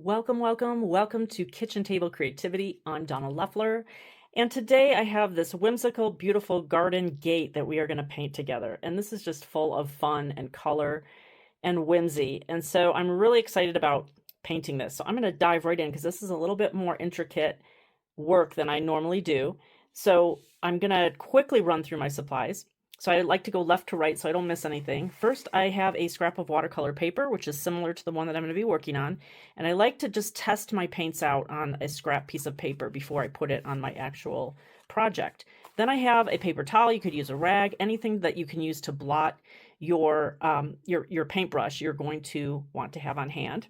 Welcome to Kitchen Table Creativity. I'm Donna Leffler, and today I have this whimsical, beautiful garden gate that we are going to paint together. And this is just full of fun and color and whimsy. And so I'm really excited about painting this. So I'm going to dive right in because this is a little bit more intricate work than I normally do. So I'm going to quickly run through my supplies. So I like to go left to right so I don't miss anything. First, I have a scrap of watercolor paper, which is similar to the one that I'm going to be working on. And I like to just test my paints out on a scrap piece of paper before I put it on my actual project. Then I have a paper towel. You could use a rag, anything that you can use to blot your paintbrush you're going to want to have on hand.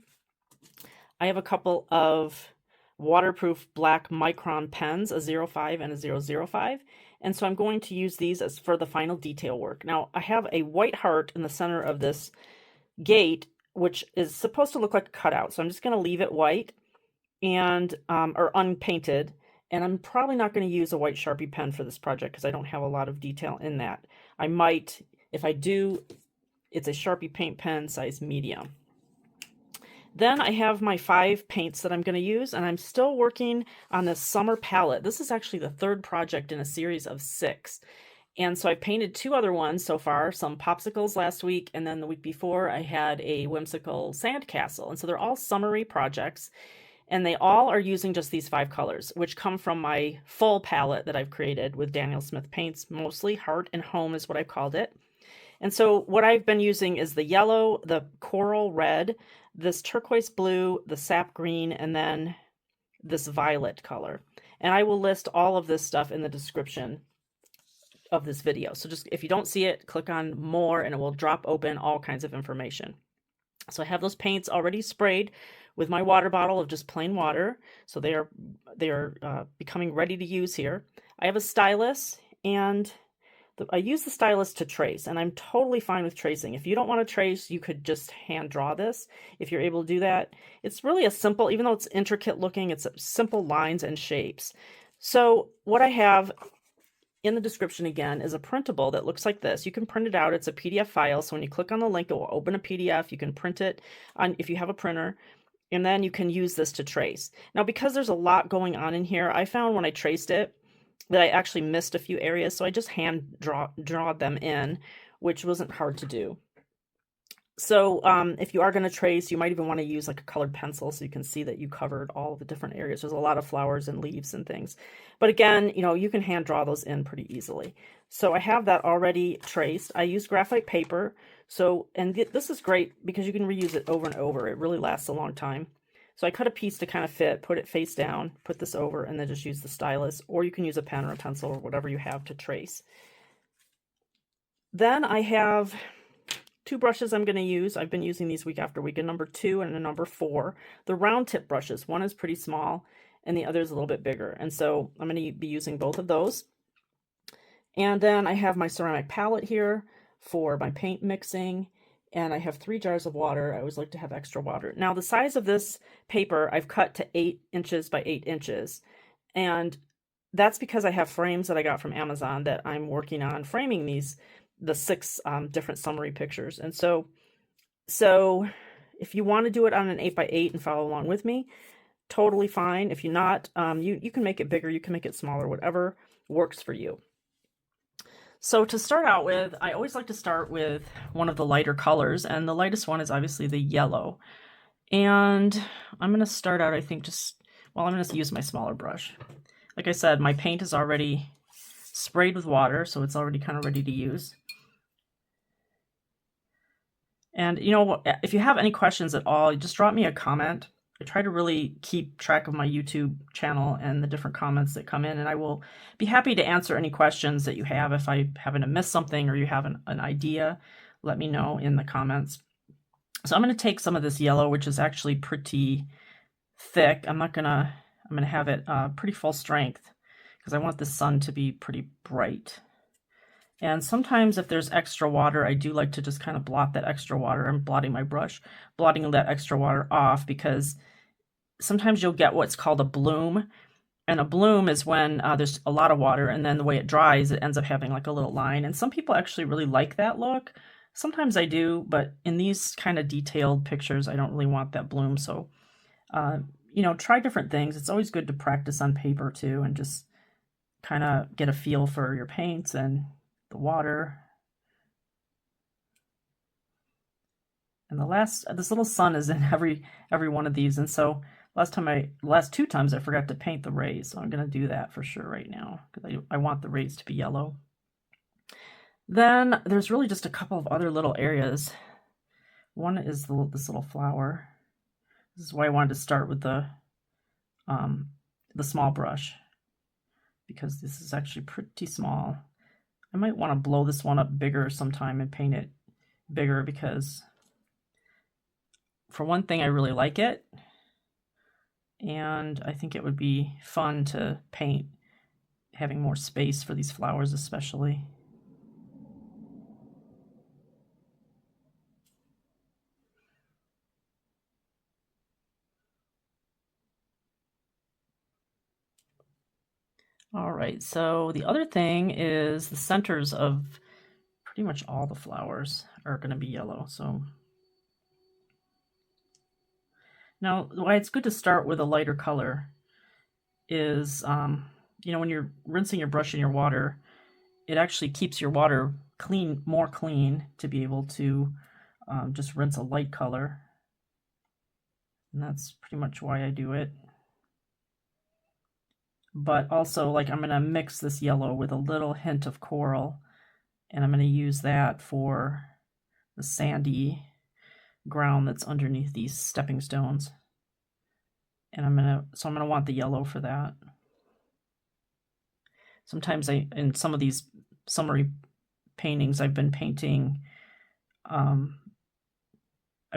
I have a couple of waterproof black micron pens, a 05 and a 005. And so I'm going to use these as for the final detail work. Now I have a white heart in the center of this gate, which is supposed to look like a cutout. So I'm just going to leave it white and or unpainted. And I'm probably not going to use a white Sharpie pen for this project because I don't have a lot of detail in that. I might, if I do, it's a Sharpie paint pen size medium. Then I have my 5 paints that I'm going to use, and I'm still working on this summer palette. This is actually the 3rd project in a series of 6. And so I painted 2 other ones so far, some popsicles last week, and then the week before I had a whimsical sandcastle. And so they're all summery projects, and they all are using just these 5 colors, which come from my full palette that I've created with Daniel Smith paints. Mostly Heart and Home is what I've called it. And so what I've been using is the yellow, the coral red, this turquoise blue, the sap green, and then this violet color. And I will list all of this stuff in the description of this video. So just if you don't see it, click on more and it will drop open all kinds of information. So I have those paints already sprayed with my water bottle of just plain water. So they are becoming ready to use here. I have a stylus, and I use the stylus to trace, and I'm totally fine with tracing. If you don't want to trace, you could just hand draw this if you're able to do that. It's really a simple, even though it's intricate looking, it's simple lines and shapes. So what I have in the description again is a printable that looks like this. You can print it out. It's a PDF file. So when you click on the link, it will open a PDF. You can print it on if you have a printer, and then you can use this to trace. Now, because there's a lot going on in here, I found when I traced it that I actually missed a few areas, so I just hand draw them in, which wasn't hard to do. So if you are going to trace, you might even want to use like a colored pencil so you can see that you covered all the different areas. There's a lot of flowers and leaves and things. But again, you know, you can hand draw those in pretty easily. So I have that already traced. I use graphite paper. So, and this is great because you can reuse it over and over. It really lasts a long time. So I cut a piece to kind of fit, put it face down, put this over, and then just use the stylus, or you can use a pen or a pencil or whatever you have to trace. Then I have 2 brushes I'm going to use. I've been using these week after week, a number 2 and a number 4. The round tip brushes. One is pretty small and the other is a little bit bigger. And so I'm going to be using both of those. And then I have my ceramic palette here for my paint mixing. And I have 3 jars of water. I always like to have extra water. Now the size of this paper I've cut to 8 inches by 8 inches. And that's because I have frames that I got from Amazon that I'm working on framing the 6 different summery pictures. And so if you want to do it on an 8 by 8 and follow along with me, totally fine. If you're not, you can make it bigger, you can make it smaller, whatever works for you. So to start out with, I always like to start with one of the lighter colors, and the lightest one is obviously the yellow. And I'm going to start out, I think, I'm going to use my smaller brush. Like I said, my paint is already sprayed with water, so it's already kind of ready to use. And, you know, if you have any questions at all, just drop me a comment. I try to really keep track of my YouTube channel and the different comments that come in, and I will be happy to answer any questions that you have. If I happen to miss something or you have an idea, let me know in the comments. So I'm going to take some of this yellow, which is actually pretty thick. I'm going to have it pretty full strength because I want the sun to be pretty bright. And sometimes if there's extra water, I do like to just kind of blot that extra water. I'm blotting my brush, blotting that extra water off, because sometimes you'll get what's called a bloom. And a bloom is when there's a lot of water, and then the way it dries, it ends up having like a little line. And some people actually really like that look. Sometimes I do, but in these kind of detailed pictures, I don't really want that bloom. So You know, try different things. It's always good to practice on paper too and just kind of get a feel for your paints and the water. And this little sun is in every one of these. And so last two times I forgot to paint the rays. So I'm going to do that for sure right now because I want the rays to be yellow. Then there's really just a couple of other little areas. One is this little flower. This is why I wanted to start with the small brush, because this is actually pretty small. I might want to blow this one up bigger sometime and paint it bigger because, for one thing, I really like it, and I think it would be fun to paint having more space for these flowers especially. All right, so the other thing is the centers of pretty much all the flowers are going to be yellow. So now why it's good to start with a lighter color is, you know, when you're rinsing your brush in your water, it actually keeps your water clean, more clean, to be able to just rinse a light color. And that's pretty much why I do it. But also, like, I'm going to mix this yellow with a little hint of coral, and I'm going to use that for the sandy ground that's underneath these stepping stones. And I'm going to want the yellow for that. Sometimes in some of these summery paintings, I've been painting, I've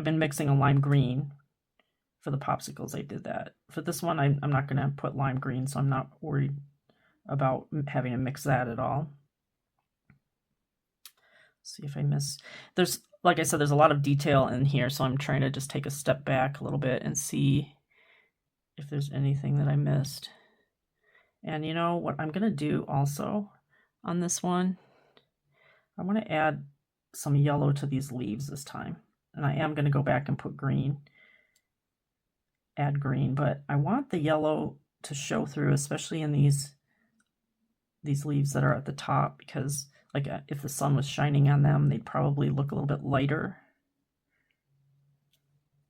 been mixing a lime green. For the popsicles, I did that. For this one, I'm not going to put lime green, so I'm not worried about having to mix that at all. Let's see if I miss. There's, like I said, there's a lot of detail in here, so I'm trying to just take a step back a little bit and see if there's anything that I missed. And you know what I'm going to do also on this one? I'm going to add some yellow to these leaves this time. And I am going to go back and put green. Add green, but I want the yellow to show through, especially in these leaves that are at the top, because like if the sun was shining on them, they'd probably look a little bit lighter.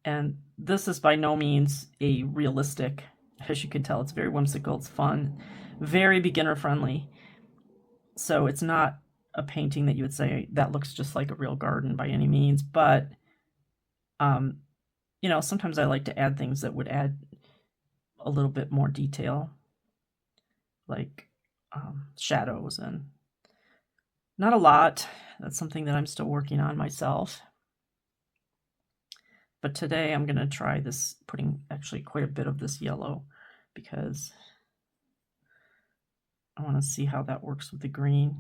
And this is by no means a realistic, as you can tell, it's very whimsical, it's fun, very beginner friendly. So it's not a painting that you would say that looks just like a real garden by any means, but you know, sometimes I like to add things that would add a little bit more detail, like shadows, and not a lot. That's something that I'm still working on myself. But today I'm going to try this, putting actually quite a bit of this yellow, because I want to see how that works with the green.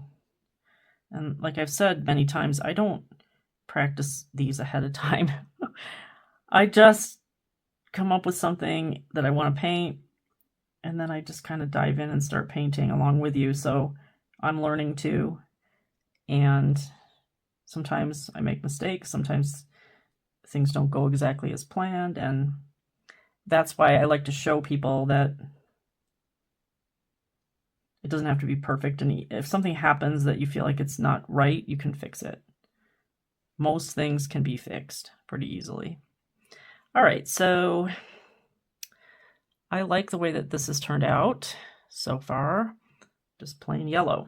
And like I've said many times, I don't practice these ahead of time. I just come up with something that I want to paint, and then I just kind of dive in and start painting along with you. So I'm learning too, and sometimes I make mistakes, sometimes things don't go exactly as planned, and that's why I like to show people that it doesn't have to be perfect, and if something happens that you feel like it's not right, you can fix it. Most things can be fixed pretty easily. All right, so I like the way that this has turned out so far, just plain yellow.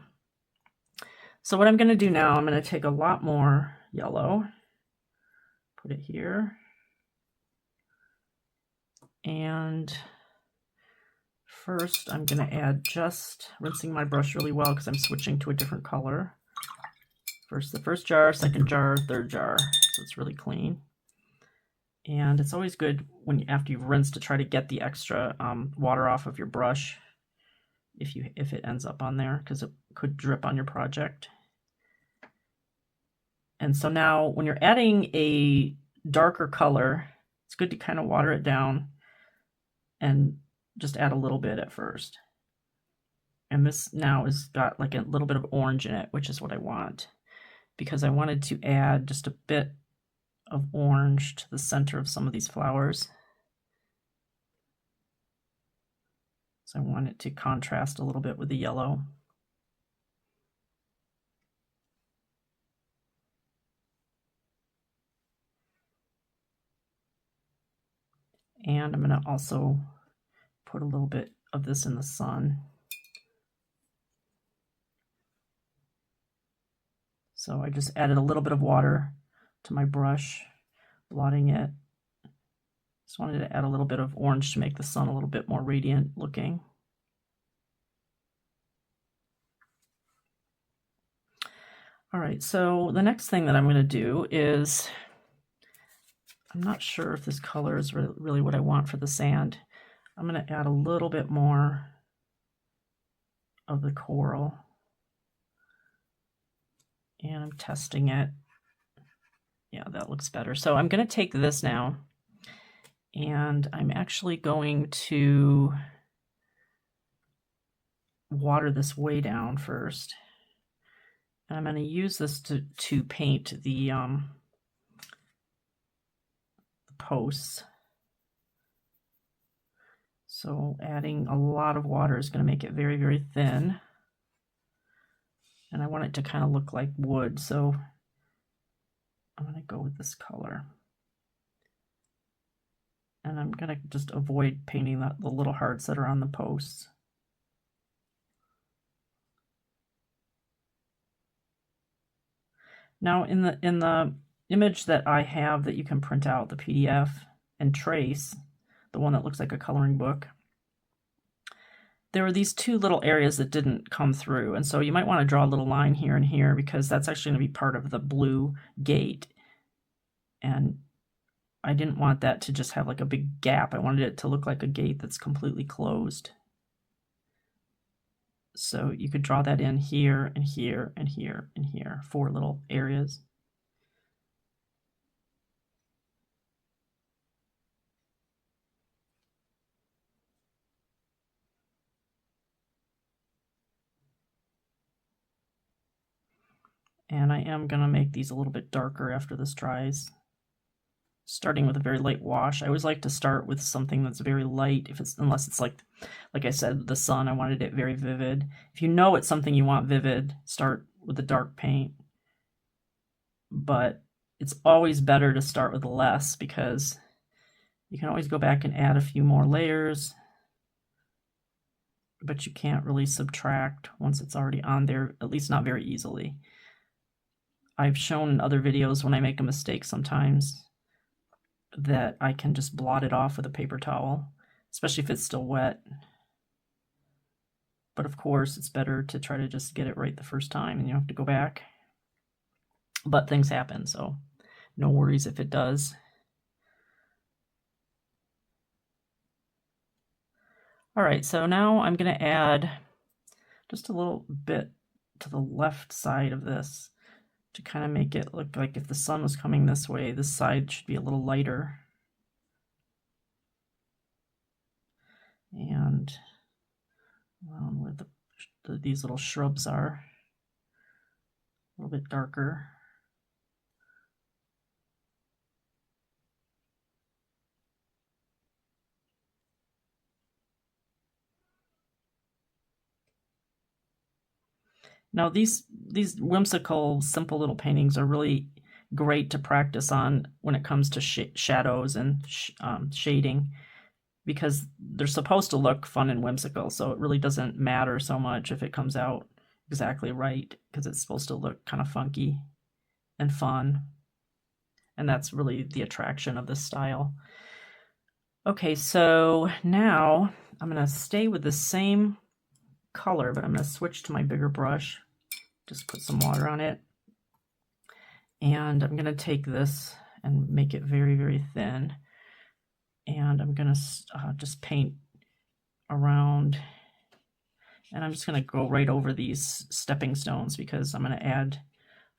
So what I'm going to do now, I'm going to take a lot more yellow, put it here, and first I'm going to add, just rinsing my brush really well because I'm switching to a different color. First the first jar, second jar, third jar, so it's really clean. And it's always good when after you've rinsed to try to get the extra water off of your brush if it ends up on there, because it could drip on your project. And so now when you're adding a darker color, it's good to kind of water it down and just add a little bit at first. And this now has got like a little bit of orange in it, which is what I want, because I wanted to add just a bit of orange to the center of some of these flowers. So I want it to contrast a little bit with the yellow. And I'm going to also put a little bit of this in the sun. So I just added a little bit of water to my brush, blotting it. Just wanted to add a little bit of orange to make the sun a little bit more radiant looking. All right, so the next thing that I'm going to do is, I'm not sure if this color is really what I want for the sand. I'm going to add a little bit more of the coral. And I'm testing it. Yeah, that looks better. So I'm going to take this now, and I'm actually going to water this way down first. And I'm going to use this to paint the posts. So adding a lot of water is going to make it very, very thin. And I want it to kind of look like wood, so I'm going to go with this color. And I'm going to just avoid painting the little hearts that are on the posts. Now in the image that I have that you can print out, the PDF and trace, the one that looks like a coloring book, there were these two little areas that didn't come through. And so you might want to draw a little line here and here, because that's actually going to be part of the blue gate. And I didn't want that to just have like a big gap. I wanted it to look like a gate that's completely closed. So you could draw that in here and here and here and here, 4 little areas. And I am going to make these a little bit darker after this dries, starting with a very light wash. I always like to start with something that's very light, unless it's like I said, the sun, I wanted it very vivid. If you know it's something you want vivid, start with the dark paint. But it's always better to start with less, because you can always go back and add a few more layers, but you can't really subtract once it's already on there, at least not very easily. I've shown in other videos when I make a mistake sometimes that I can just blot it off with a paper towel, especially if it's still wet. But of course, it's better to try to just get it right the first time, and you don't have to go back. But things happen, so no worries if it does. All right, so now I'm going to add just a little bit to the left side of this to kind of make it look like if the sun was coming this way, this side should be a little lighter. And around where these little shrubs are, a little bit darker. Now these whimsical, simple little paintings are really great to practice on when it comes to shadows and shading, because they're supposed to look fun and whimsical, so it really doesn't matter so much if it comes out exactly right, because it's supposed to look kind of funky and fun. And that's really the attraction of this style. Okay, so now I'm going to stay with the same color, but I'm going to switch to my bigger brush, just put some water on it, and I'm going to take this and make it very, very thin, and I'm going to just paint around, and I'm just going to go right over these stepping stones, because I'm going to add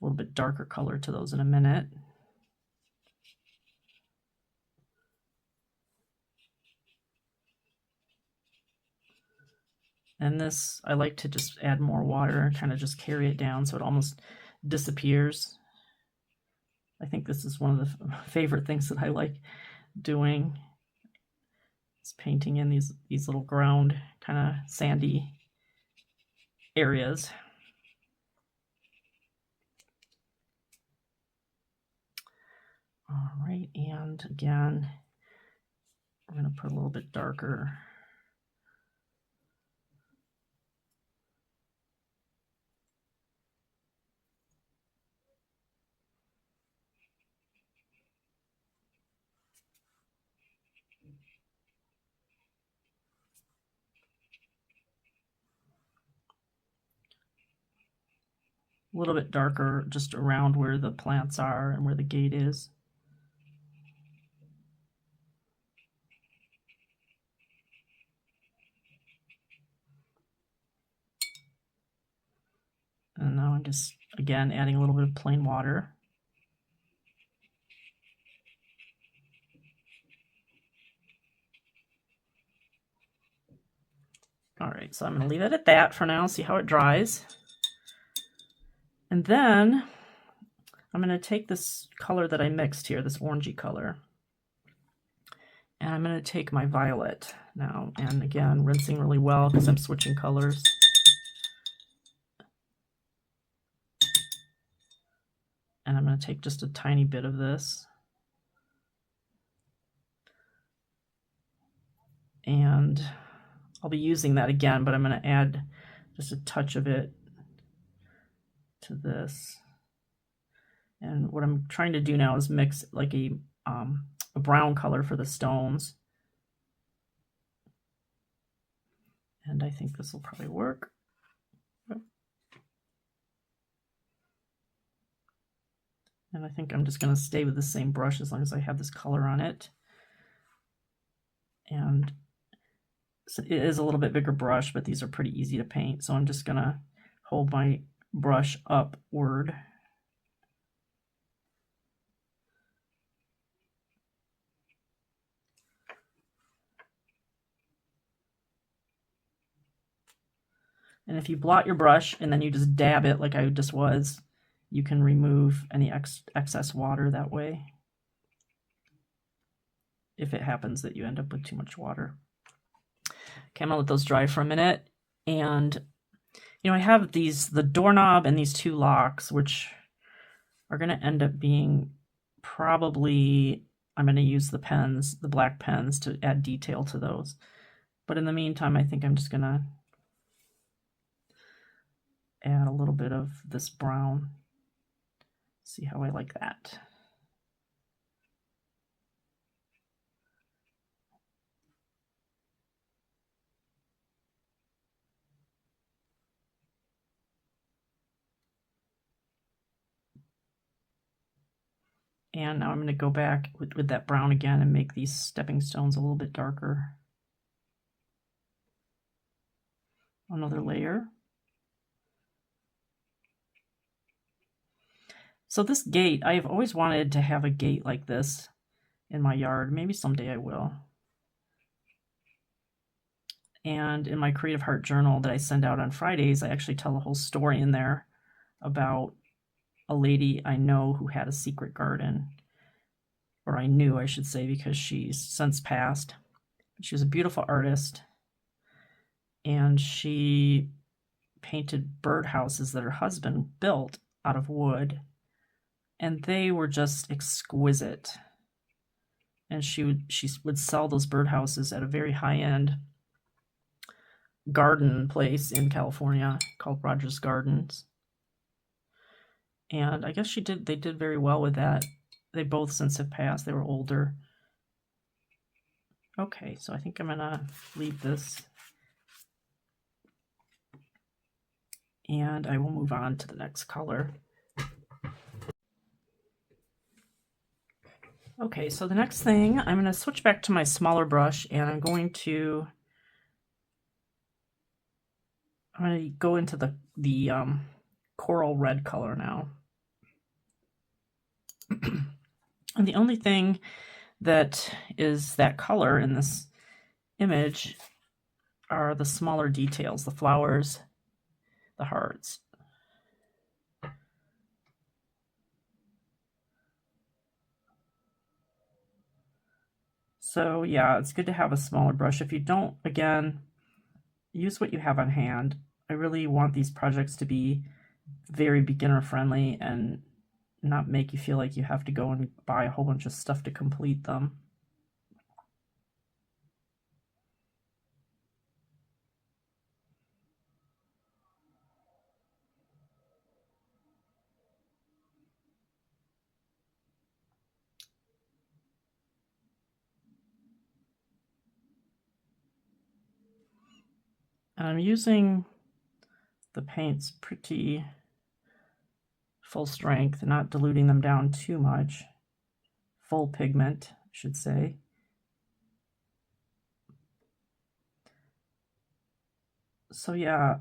a little bit darker color to those in a minute. And this, I like to just add more water and kind of just carry it down so it almost disappears. I think this is one of the favorite things that I like doing. Just painting in these little ground kind of sandy areas. All right, and again, we're going to put a little bit darker. A little bit darker just around where the plants are and where the gate is. And now I'm just, again, adding a little bit of plain water. All right, so I'm going to leave it at that for now, see how it dries. And then I'm going to take this color that I mixed here, this orangey color, and I'm going to take my violet now, and again, rinsing really well because I'm switching colors. And I'm going to take just a tiny bit of this. And I'll be using that again, but I'm going to add just a touch of it to this. And what I'm trying to do now is mix like a brown color for the stones. And I think this will probably work. And I think I'm just going to stay with the same brush as long as I have this color on it. And so it is a little bit bigger brush, but these are pretty easy to paint. So I'm just going to hold my brush upward. And if you blot your brush and then you just dab it like I just was, you can remove any excess water that way, if it happens that you end up with too much water. Okay, I'm gonna let those dry for a minute. And, you know, I have the doorknob and these two locks, which are gonna end up being probably, I'm gonna use the pens, the black pens, to add detail to those. But in the meantime, I think I'm just gonna add a little bit of this brown. See how I like that. And now I'm going to go back with that brown again and make these stepping stones a little bit darker. Another layer. So this gate, I've always wanted to have a gate like this in my yard. Maybe someday I will. And in my Creative Heart journal that I send out on Fridays, I actually tell a whole story in there about a lady I know who had a secret garden. Or I knew, I should say, because she's since passed. She was a beautiful artist. And she painted birdhouses that her husband built out of wood. And they were just exquisite. And she would sell those birdhouses at a very high-end garden place in California called Rogers Gardens. And I guess they did very well with that. They both since have passed. They were older. Okay, so I think I'm gonna leave this. And I will move on to the next color. Okay, so the next thing, I'm going to switch back to my smaller brush, and I'm going to go into the coral red color now. And the only thing that is that color in this image are the smaller details, the flowers, the hearts. So yeah, it's good to have a smaller brush. If you don't, again, use what you have on hand. I really want these projects to be very beginner friendly and not make you feel like you have to go and buy a whole bunch of stuff to complete them. I'm using the paints pretty full strength, not diluting them down too much. Full pigment, I should say. So yeah,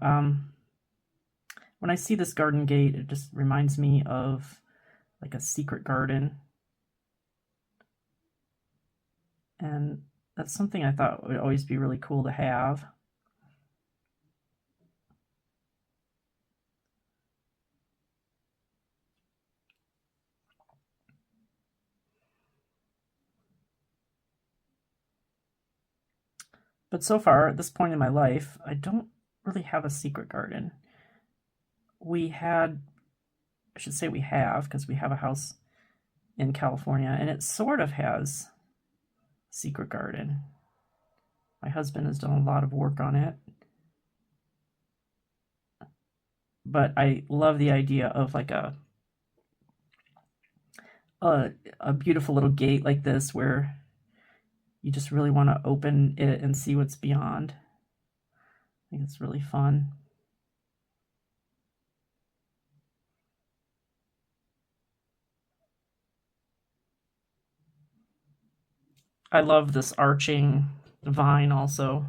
when I see this garden gate, it just reminds me of like a secret garden. And that's something I thought would always be really cool to have. But so far, at this point in my life, I don't really have a secret garden. We had, I should say we have, because we have a house in California, and it sort of has a secret garden. My husband has done a lot of work on it. But I love the idea of like a beautiful little gate like this where you just really want to open it and see what's beyond. I think it's really fun. I love this arching vine also.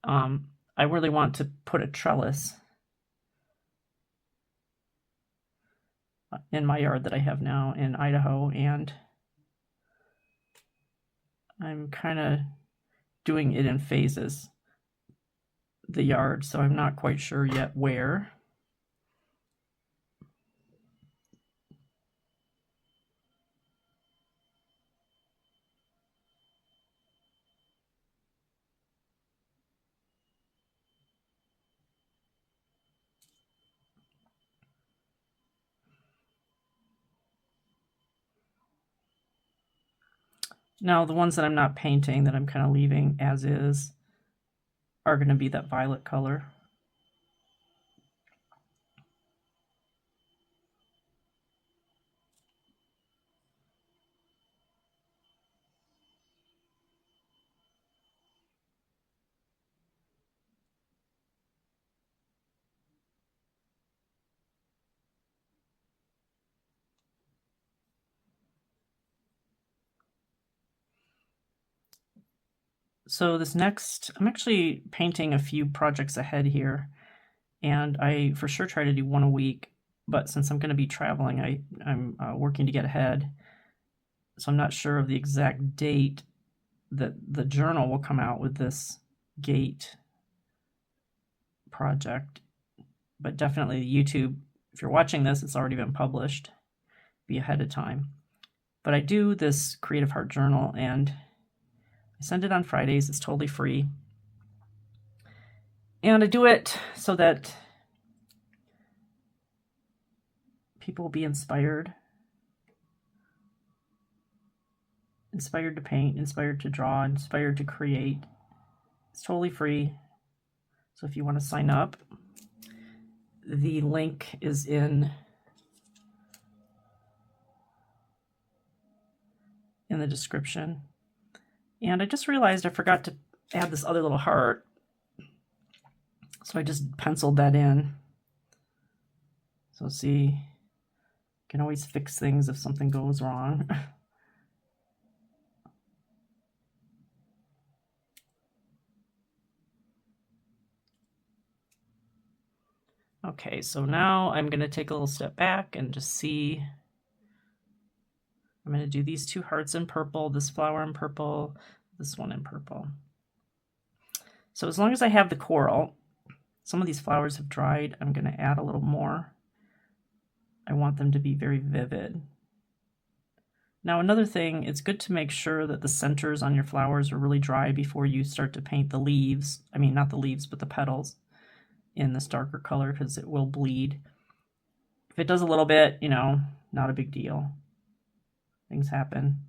I really want to put a trellis in my yard that I have now in Idaho, and I'm kind of doing it in phases, the yard, so I'm not quite sure yet where. Now, the ones that I'm not painting, that I'm kind of leaving as is, are going to be that violet color. So this next, I'm actually painting a few projects ahead here, and I for sure try to do one a week, but since I'm going to be traveling, I'm working to get ahead, so I'm not sure of the exact date that the journal will come out with this gate project, but definitely YouTube, if you're watching this, it's already been published, be ahead of time. But I do this Creative Heart Journal, and I send it on Fridays. It's totally free. And I do it so that people will be inspired to paint, inspired to draw, inspired to create. It's totally free. So if you want to sign up, the link is in the description. And I just realized I forgot to add this other little heart. So I just penciled that in. So see, you can always fix things if something goes wrong. Okay, so now I'm going to take a little step back and just see. I'm going to do these two hearts in purple, this flower in purple, this one in purple. So as long as I have the coral, some of these flowers have dried, I'm going to add a little more. I want them to be very vivid. Now another thing, it's good to make sure that the centers on your flowers are really dry before you start to paint the leaves. I mean, not the leaves, but the petals in this darker color, because it will bleed. If it does a little bit, you know, not a big deal. Things happen.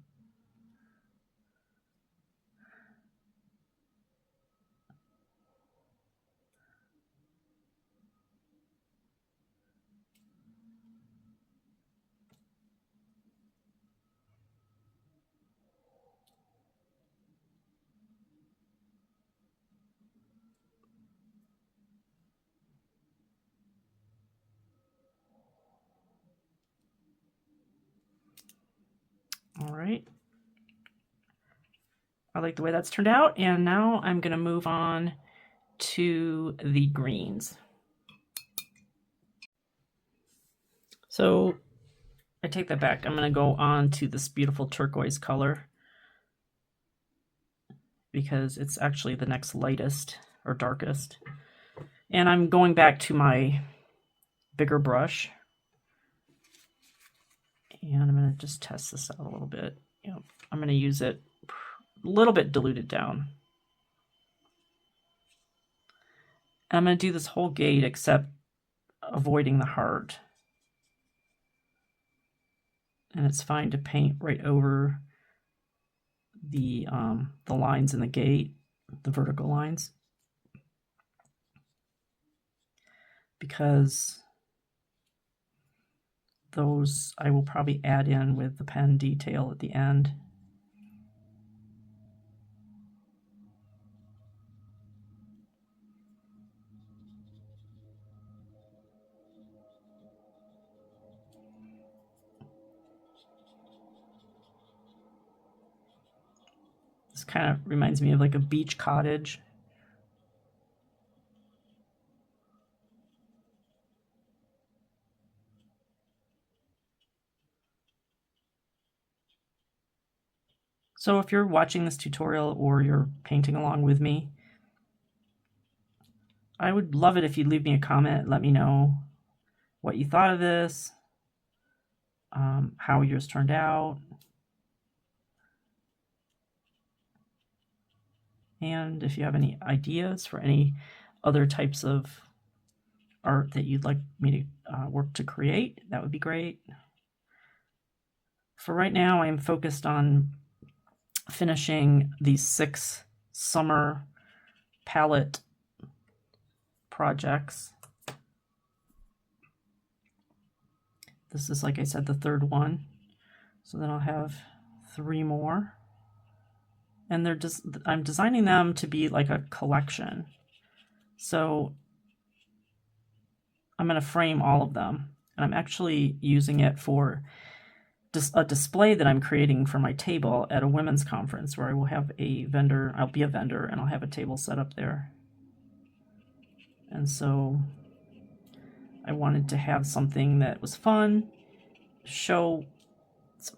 All right. I like the way that's turned out. And now I'm going to move on to the greens. So I take that back. I'm going to go on to this beautiful turquoise color because it's actually the next lightest or darkest. And I'm going back to my bigger brush. And I'm going to just test this out a little bit. Yep. I'm going to use it a little bit diluted down. And I'm going to do this whole gate except avoiding the heart. And it's fine to paint right over the lines in the gate, the vertical lines, because those I will probably add in with the pen detail at the end. This kind of reminds me of like a beach cottage. So if you're watching this tutorial or you're painting along with me, I would love it if you'd leave me a comment, let me know what you thought of this, how yours turned out, and if you have any ideas for any other types of art that you'd like me to work to create, that would be great. For right now, I'm focused on finishing these 6 summer palette projects. This is, like I said, the 3rd one. So then I'll have 3 more. And they're just, I'm designing them to be like a collection. So I'm going to frame all of them. And I'm actually using it for a display that I'm creating for my table at a women's conference where I will have a vendor, I'll be a vendor, and I'll have a table set up there. And so I wanted to have something that was fun, show,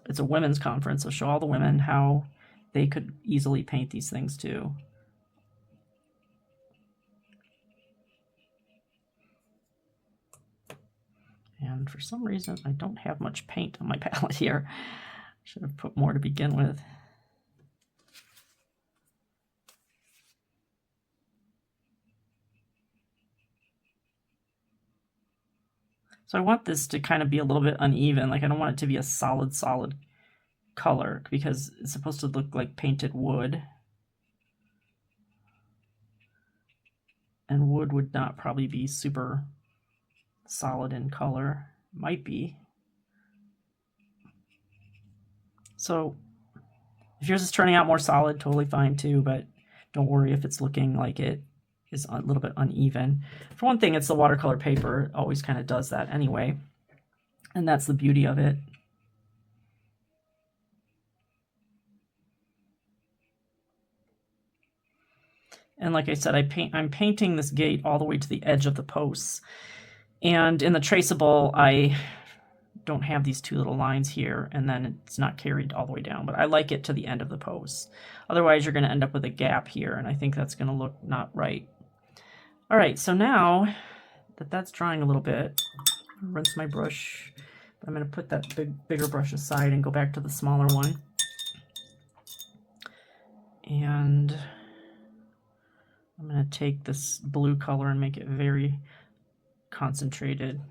it's a women's conference, so show all the women how they could easily paint these things too. And for some reason, I don't have much paint on my palette here. Should have put more to begin with. So I want this to kind of be a little bit uneven. Like I don't want it to be a solid color because it's supposed to look like painted wood. And wood would not probably be super solid in color. Might be. So if yours is turning out more solid, totally fine too, but don't worry if it's looking like it is a little bit uneven. For one thing, it's the watercolor paper. It always kind of does that anyway. And that's the beauty of it. And like I said, I'm painting this gate all the way to the edge of the posts. And in the traceable, I don't have these 2 little lines here, and then it's not carried all the way down, but I like it to the end of the posts. Otherwise, you're going to end up with a gap here, and I think that's going to look not right. All right, so now that that's drying a little bit, rinse my brush But I'm going to put that bigger brush aside and go back to the smaller one. And I'm going to take this blue color and make it very concentrated.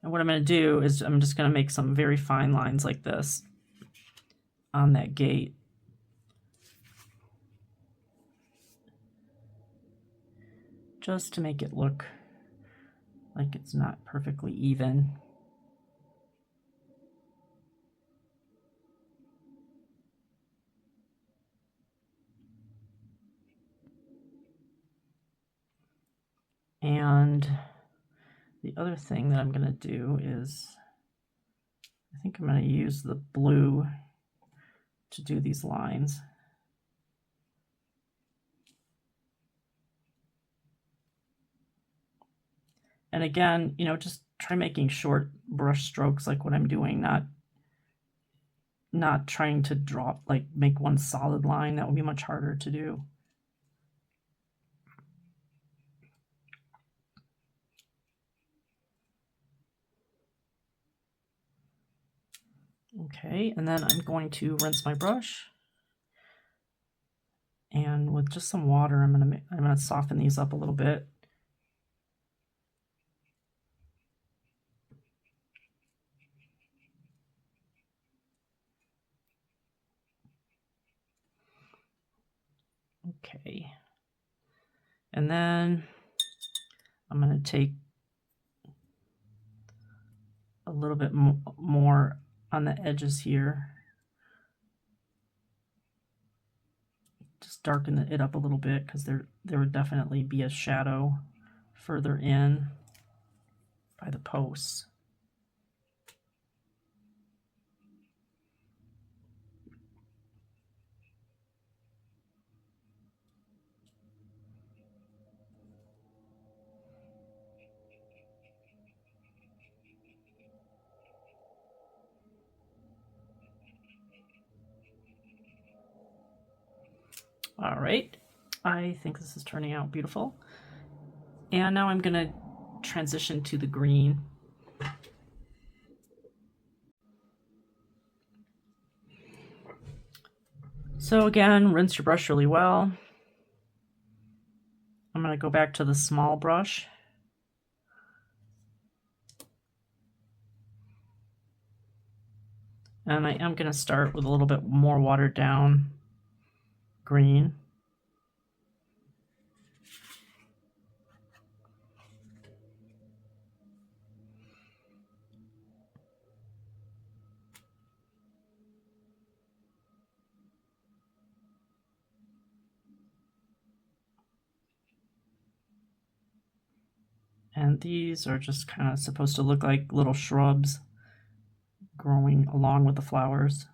And what I'm going to do is I'm just going to make some very fine lines like this on that gate. Just to make it look like it's not perfectly even. And the other thing that I'm going to do is, I think I'm going to use the blue to do these lines. And again, you know, just try making short brush strokes like what I'm doing, not trying to drop, like make one solid line. That would be much harder to do. Okay, and then I'm going to rinse my brush. And with just some water, I'm gonna soften these up a little bit. Okay. And then I'm going to take a little bit more on the edges here. Just darken it up a little bit because there would definitely be a shadow further in by the posts. All right, I think this is turning out beautiful. And now I'm going to transition to the green. So again, rinse your brush really well. I'm going to go back to the small brush. And I am going to start with a little bit more watered down green. And these are just kind of supposed to look like little shrubs growing along with the flowers.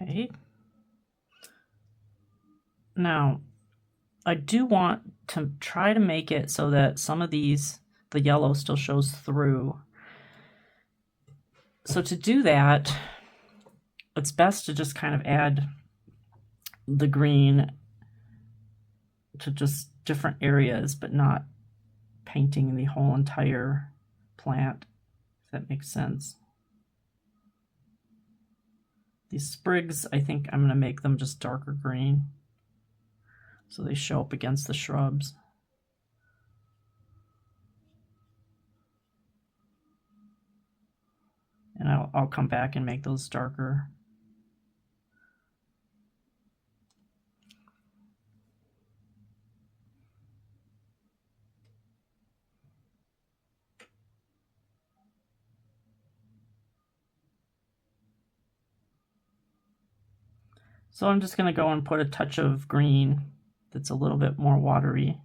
Okay. Now, I do want to try to make it so that some of these, the yellow still shows through. So to do that, it's best to just kind of add the green to just different areas, but not painting the whole entire plant, if that makes sense. These sprigs, I think I'm going to make them just darker green so they show up against the shrubs. And I'll come back and make those darker. So I'm just going to go and put a touch of green that's a little bit more watery.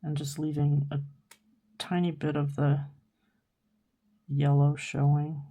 And just leaving a tiny bit of the yellow showing.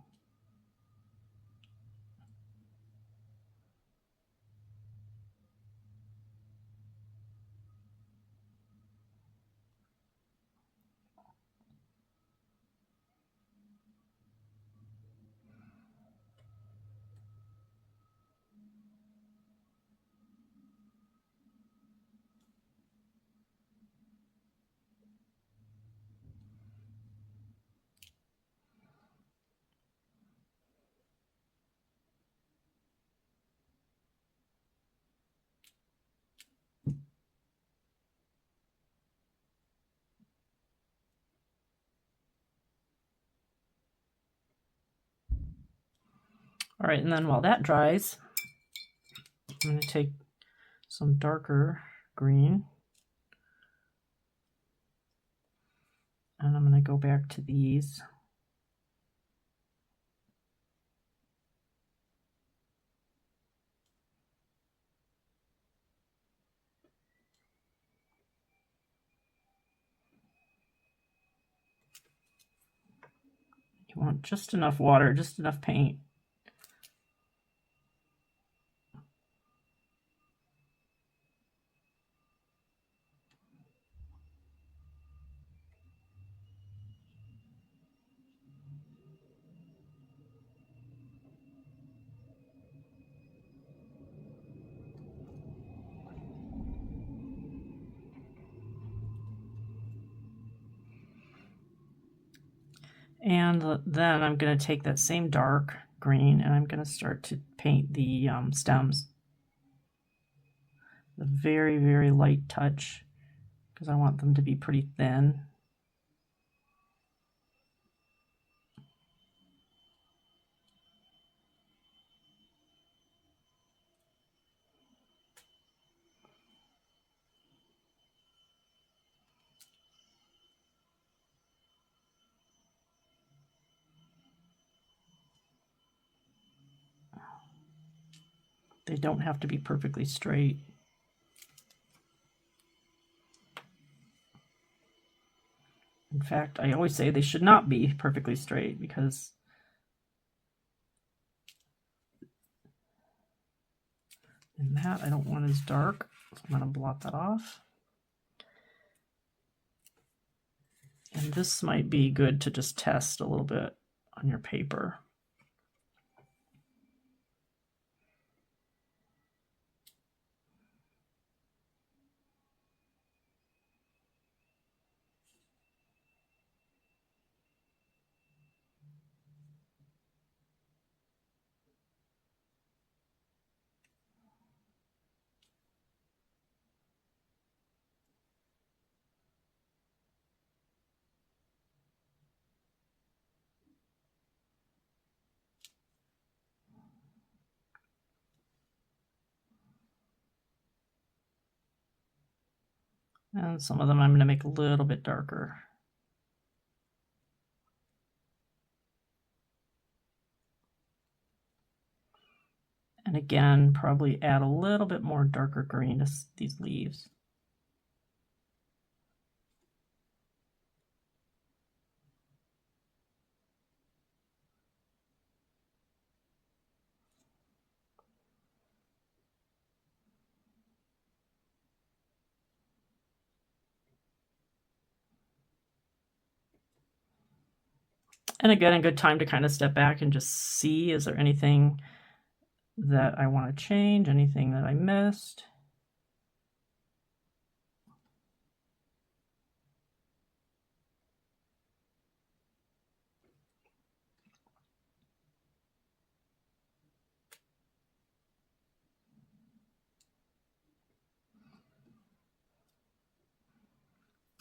All right, and then while that dries, I'm going to take some darker green, and I'm going to go back to these. You want just enough water, just enough paint. And then I'm going to take that same dark green and I'm going to start to paint the stems. A very, very light touch because I want them to be pretty thin. They don't have to be perfectly straight. In fact, I always say they should not be perfectly straight because in that I don't want as dark. So I'm going to blot that off. And this might be good to just test a little bit on your paper. And some of them I'm going to make a little bit darker. And again, probably add a little bit more darker green to these leaves. And again, a good time to kind of step back and just see, is there anything that I want to change, anything that I missed?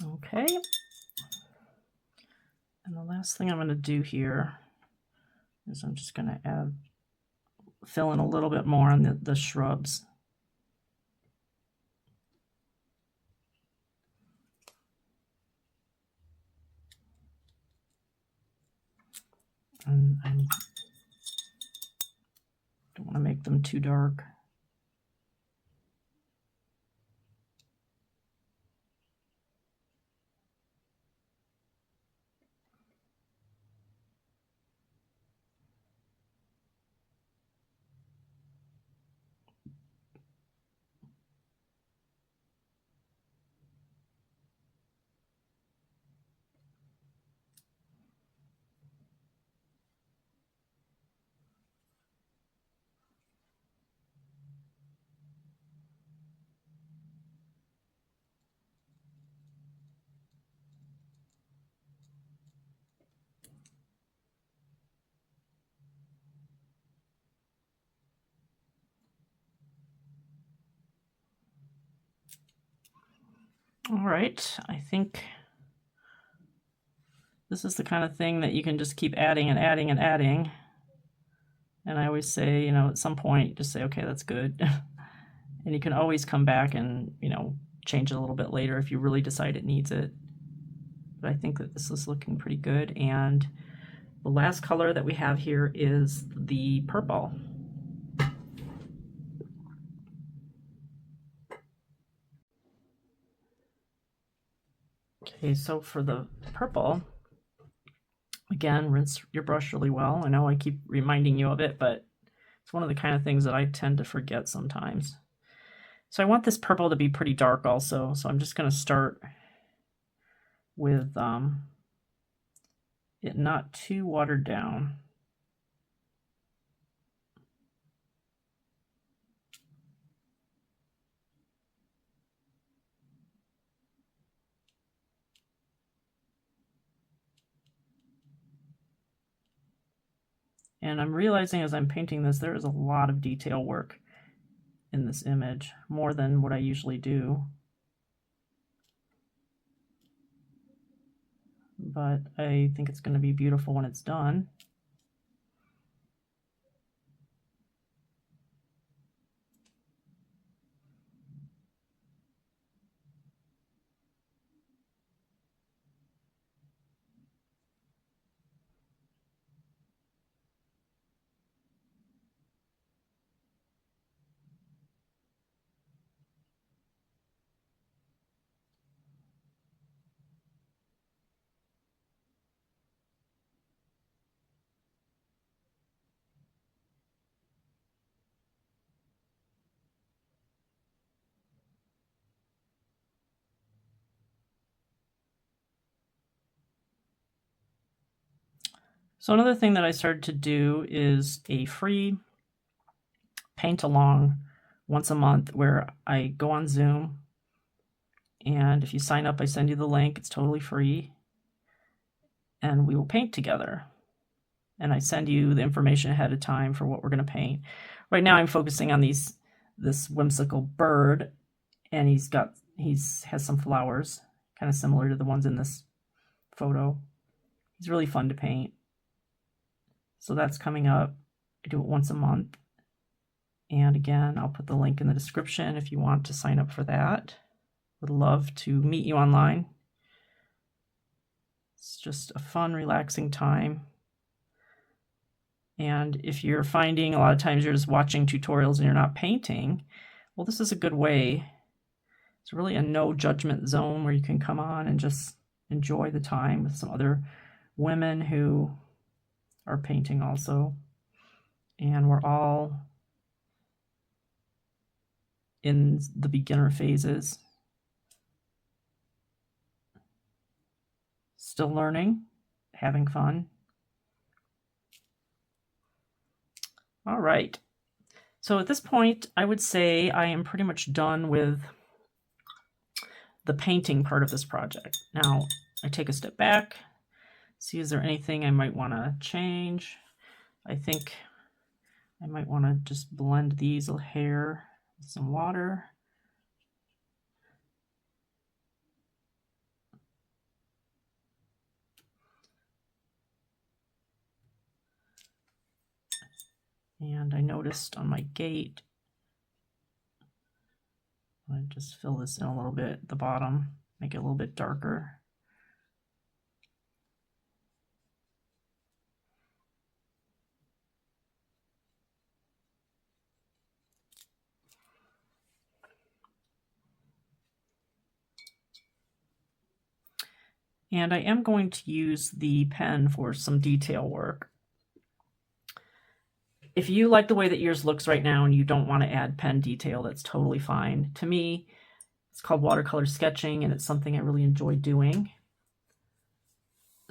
Okay. And the last thing I'm going to do here is I'm just going to add fill in a little bit more on the shrubs. And I don't want to make them too dark. All right, I think this is the kind of thing that you can just keep adding and adding and adding. And I always say, you know, at some point, just say, okay, that's good. And you can always come back and, you know, change it a little bit later if you really decide it needs it. But I think that this is looking pretty good. And the last color that we have here is the purple. Okay, so for the purple, again, rinse your brush really well. I know I keep reminding you of it, but it's one of the kind of things that I tend to forget sometimes. So I want this purple to be pretty dark also, so I'm just going to start with it not too watered down. And I'm realizing as I'm painting this, there is a lot of detail work in this image, more than what I usually do. But I think it's going to be beautiful when it's done. So another thing that I started to do is a free paint along once a month where I go on Zoom, and if you sign up, I send you the link. It's totally free, and we will paint together. And I send you the information ahead of time for what we're going to paint. Right now I'm focusing on this whimsical bird, and has some flowers, kind of similar to the ones in this photo. He's really fun to paint. So that's coming up. I do it once a month. And again, I'll put the link in the description if you want to sign up for that. Would love to meet you online. It's just a fun, relaxing time. And if you're finding a lot of times you're just watching tutorials and you're not painting, well, this is a good way. It's really a no judgment zone where you can come on and just enjoy the time with some other women who are painting also. And we're all in the beginner phases, still learning, having fun. All right. So at this point, I would say I am pretty much done with the painting part of this project. Now, I take a step back, see is there anything I might want to change. I think I might want to just blend these hair with some water. And I noticed on my gate, I just fill this in a little bit at the bottom, make it a little bit darker. And I am going to use the pen for some detail work. If you like the way that yours looks right now and you don't want to add pen detail, that's totally fine. To me, it's called watercolor sketching, and it's something I really enjoy doing.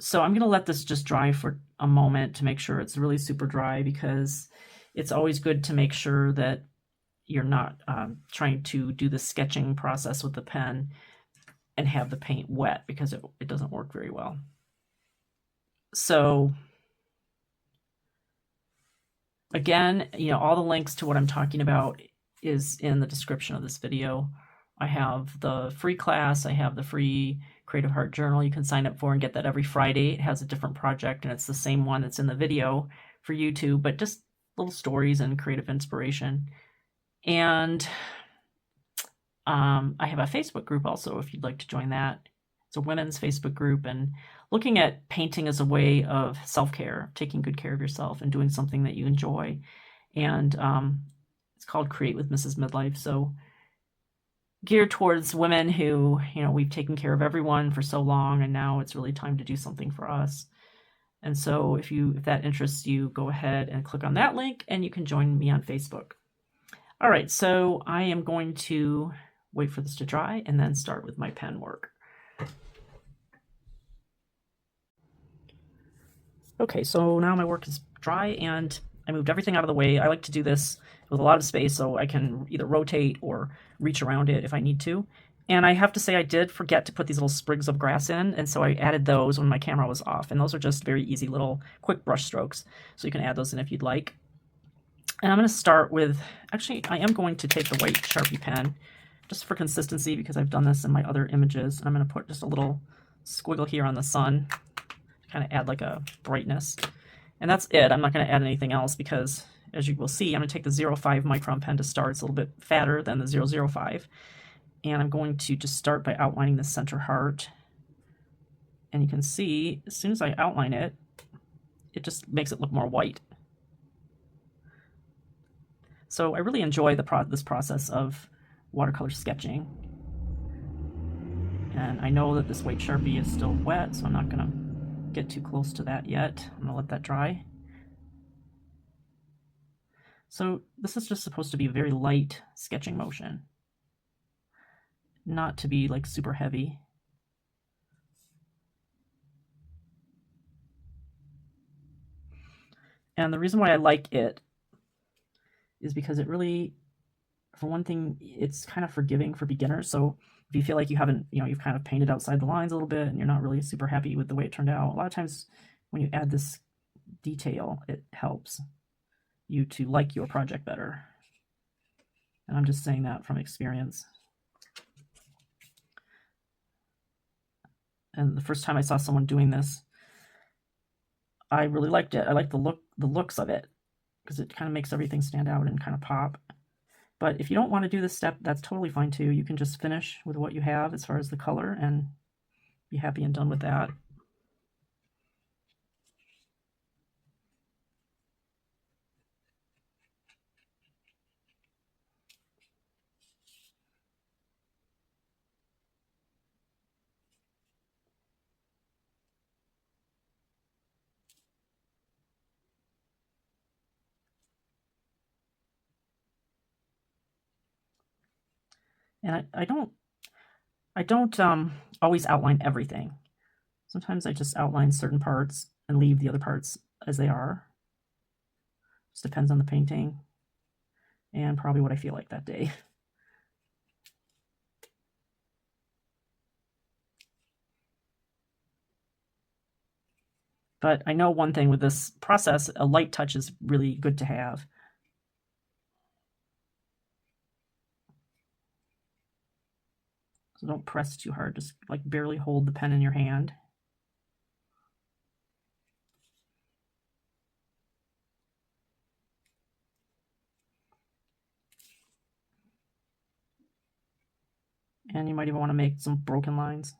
So I'm going to let this just dry for a moment to make sure it's really super dry, because it's always good to make sure that you're not trying to do the sketching process with the pen and have the paint wet, because it doesn't work very well. So again, all the links to what I'm talking about is in the description of this video. I have the free class, I have the free Creative Heart Journal you can sign up for and get that every Friday. It has a different project, and it's the same one that's in the video for YouTube, but just little stories and creative inspiration. And I have a Facebook group also, if you'd like to join that. It's a women's Facebook group, and looking at painting as a way of self-care, taking good care of yourself and doing something that you enjoy. And it's called Create with Mrs. Midlife. So geared towards women who, we've taken care of everyone for so long, and now it's really time to do something for us. And so if that interests you, go ahead and click on that link and you can join me on Facebook. All right, so I am going to wait for this to dry and then start with my pen work. Okay, so now my work is dry and I moved everything out of the way. I like to do this with a lot of space so I can either rotate or reach around it if I need to. And I have to say I did forget to put these little sprigs of grass in, and so I added those when my camera was off. And those are just very easy little quick brush strokes, so you can add those in if you'd like. And I'm going to start with, actually I am going to take the white Sharpie pen just for consistency, because I've done this in my other images. And I'm going to put just a little squiggle here on the sun to kind of add like a brightness. And that's it. I'm not going to add anything else, because as you will see, I'm going to take the 0.5 micron pen to start. It's a little bit fatter than the 0.05. And I'm going to just start by outlining the center heart. And you can see, as soon as I outline it, it just makes it look more white. So I really enjoy this process of watercolor sketching. And I know that this white Sharpie is still wet, so I'm not going to get too close to that yet. I'm going to let that dry. So this is just supposed to be a very light sketching motion, not to be like super heavy. And the reason why I like it is because it really, for one thing, it's kind of forgiving for beginners. So if you feel like you haven't, you've kind of painted outside the lines a little bit and you're not really super happy with the way it turned out, a lot of times when you add this detail, it helps you to like your project better. And I'm just saying that from experience. And the first time I saw someone doing this, I really liked it. I like the looks of it, because it kind of makes everything stand out and kind of pop. But if you don't want to do this step, that's totally fine too. You can just finish with what you have as far as the color and be happy and done with that. And I don't always outline everything. Sometimes I just outline certain parts and leave the other parts as they are. Just depends on the painting and probably what I feel like that day. But I know one thing with this process, a light touch is really good to have. So don't press too hard, just like barely hold the pen in your hand. And you might even want to make some broken lines.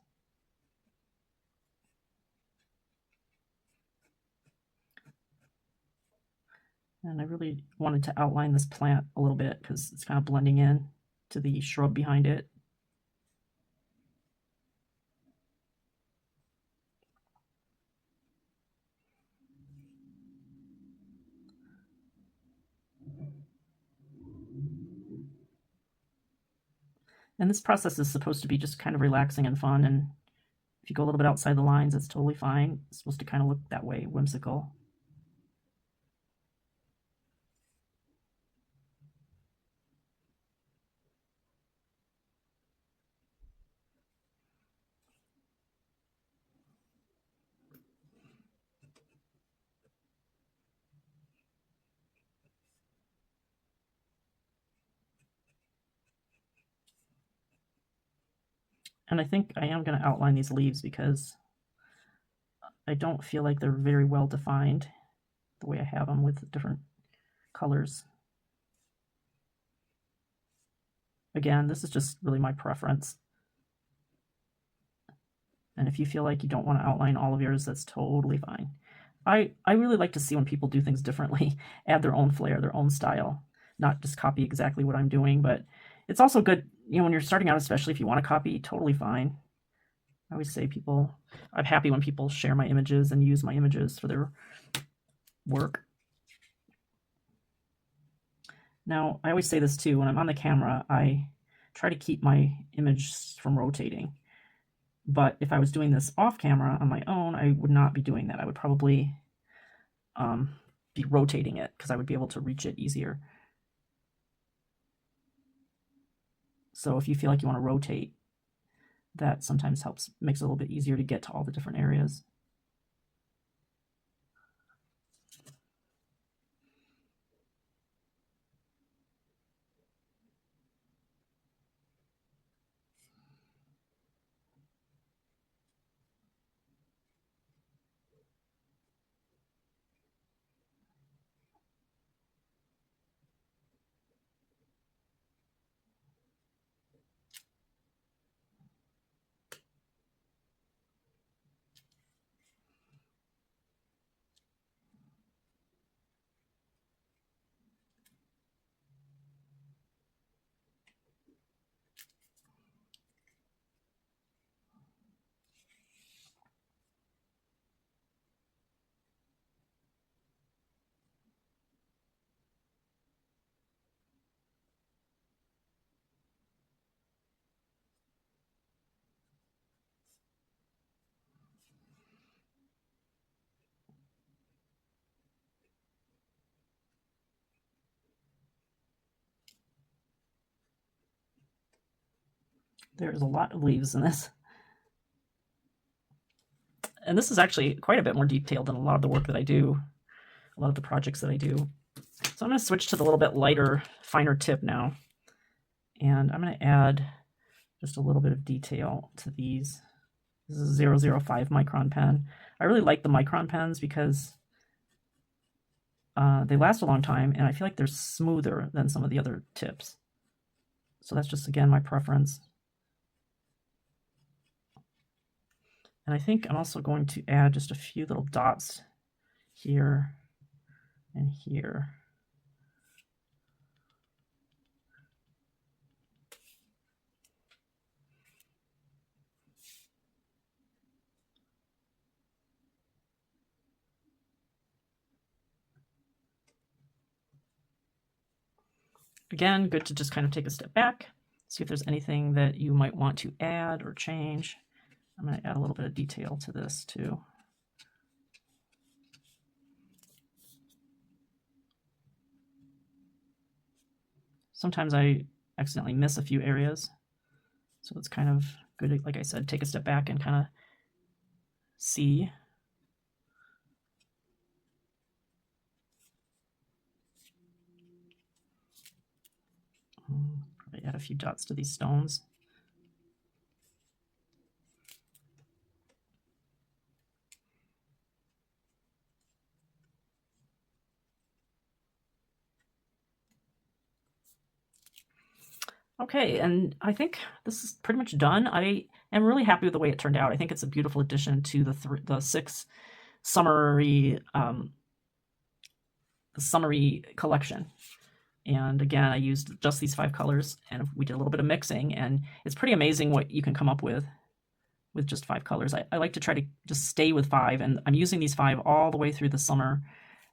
And I really wanted to outline this plant a little bit because it's kind of blending in to the shrub behind it. And this process is supposed to be just kind of relaxing and fun, and if you go a little bit outside the lines, it's totally fine. It's supposed to kind of look that way, whimsical. And I think I am going to outline these leaves because I don't feel like they're very well defined the way I have them with different colors. Again, this is just really my preference. And if you feel like you don't want to outline all of yours, that's totally fine. I really like to see when people do things differently, add their own flair, their own style, not just copy exactly what I'm doing. But it's also good, you know, when you're starting out, especially if you want to copy, totally fine. I always say I'm happy when people share my images and use my images for their work. Now, I always say this too, when I'm on the camera, I try to keep my image from rotating. But if I was doing this off camera on my own, I would not be doing that. I would probably be rotating it because I would be able to reach it easier. So if you feel like you want to rotate, that sometimes makes it a little bit easier to get to all the different areas. There's a lot of leaves in this. And this is actually quite a bit more detailed than a lot of the work that I do, a lot of the projects that I do. So I'm going to switch to the little bit lighter, finer tip now. And I'm going to add just a little bit of detail to these. This is a 005 micron pen. I really like the micron pens because they last a long time, and I feel like they're smoother than some of the other tips. So that's just, again, my preference. And I think I'm also going to add just a few little dots here and here. Again, good to just kind of take a step back, see if there's anything that you might want to add or change. I'm going to add a little bit of detail to this too. Sometimes I accidentally miss a few areas, so it's kind of good, like I said, take a step back and kind of see. Probably add a few dots to these stones. Okay, and I think this is pretty much done. I am really happy with the way it turned out. I think it's a beautiful addition to the six summery summery collection. And again, I used just these 5 colors, and we did a little bit of mixing, and it's pretty amazing what you can come up with just 5 colors. I like to try to just stay with 5, and I'm using these 5 all the way through the summer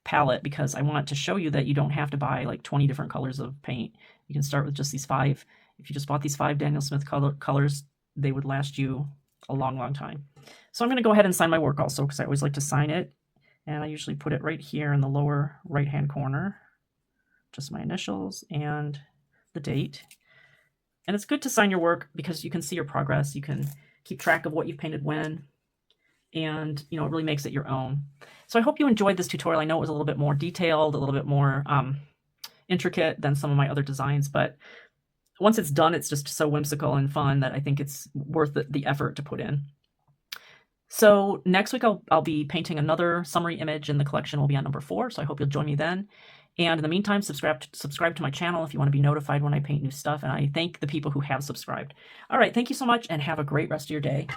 palette because I want to show you that you don't have to buy like 20 different colors of paint. You can start with just these 5. If you just bought these 5 Daniel Smith colors, they would last you a long, long time. So I'm going to go ahead and sign my work also because I always like to sign it. And I usually put it right here in the lower right-hand corner. Just my initials and the date. And it's good to sign your work because you can see your progress. You can keep track of what you've painted when, and it really makes it your own. So I hope you enjoyed this tutorial. I know it was a little bit more detailed, a little bit more intricate than some of my other designs, but once it's done, it's just so whimsical and fun that I think it's worth the effort to put in. So next week I'll be painting another summery image, and the collection will be on number 4, so I hope you'll join me then. And in the meantime, subscribe to my channel if you want to be notified when I paint new stuff, and I thank the people who have subscribed. All right, thank you so much, and have a great rest of your day.